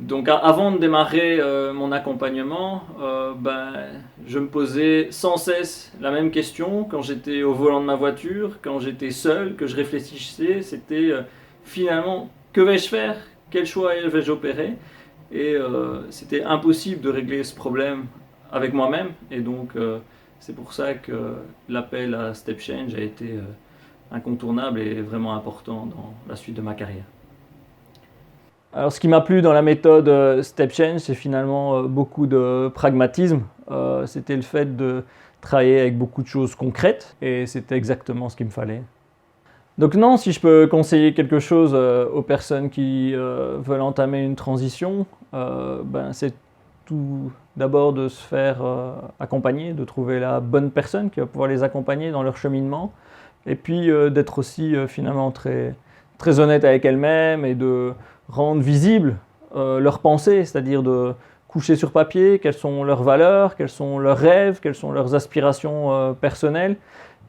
Donc avant de démarrer mon accompagnement, je me posais sans cesse la même question quand j'étais au volant de ma voiture, quand j'étais seul, que je réfléchissais, c'était finalement que vais-je faire, quel choix vais-je opérer, et c'était impossible de régler ce problème avec moi-même, et donc c'est pour ça que l'appel à Step Change a été incontournable et vraiment important dans la suite de ma carrière. Alors ce qui m'a plu dans la méthode Step Change, c'est finalement beaucoup de pragmatisme. C'était le fait de travailler avec beaucoup de choses concrètes et c'était exactement ce qu'il me fallait. Donc non, si je peux conseiller quelque chose aux personnes qui veulent entamer une transition, c'est tout d'abord de se faire accompagner, de trouver la bonne personne qui va pouvoir les accompagner dans leur cheminement et puis d'être aussi finalement très, très honnête avec elles-mêmes et de rendre visible leurs pensées, c'est-à-dire de coucher sur papier quelles sont leurs valeurs, quels sont leurs rêves, quelles sont leurs aspirations personnelles.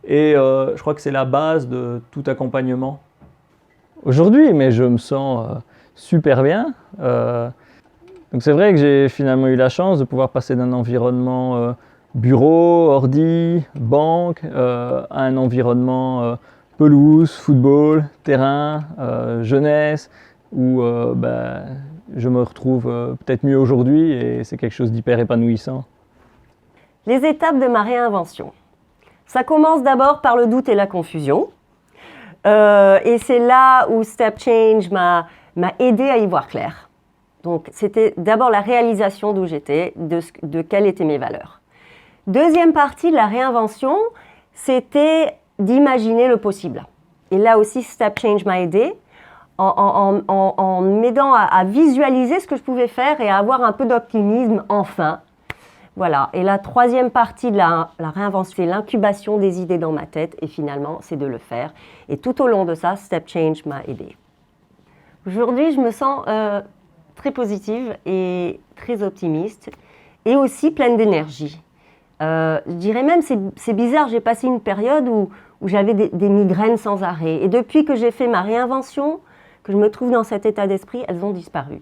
Et je crois que c'est la base de tout accompagnement. Aujourd'hui, mais je me sens super bien. Donc c'est vrai que j'ai finalement eu la chance de pouvoir passer d'un environnement bureau, ordi, banque, à un environnement pelouse, football, terrain, jeunesse, où je me retrouve peut-être mieux aujourd'hui et c'est quelque chose d'hyper épanouissant. Les étapes de ma réinvention. Ça commence d'abord par le doute et la confusion. Et c'est là où Step Change m'a aidé à y voir clair. Donc c'était d'abord la réalisation d'où j'étais, de quelles étaient mes valeurs. Deuxième partie de la réinvention, c'était d'imaginer le possible. Et là aussi, Step Change m'a aidé en m'aidant à visualiser ce que je pouvais faire et à avoir un peu d'optimisme enfin. Voilà. Et la troisième partie de la réinvention, c'est l'incubation des idées dans ma tête et finalement, c'est de le faire. Et tout au long de ça, Step Change m'a aidé. Aujourd'hui, je me sens très positive et très optimiste et aussi pleine d'énergie. Je dirais même, c'est bizarre, j'ai passé une période où j'avais des migraines sans arrêt. Et depuis que j'ai fait ma réinvention, que je me trouve dans cet état d'esprit, elles ont disparu.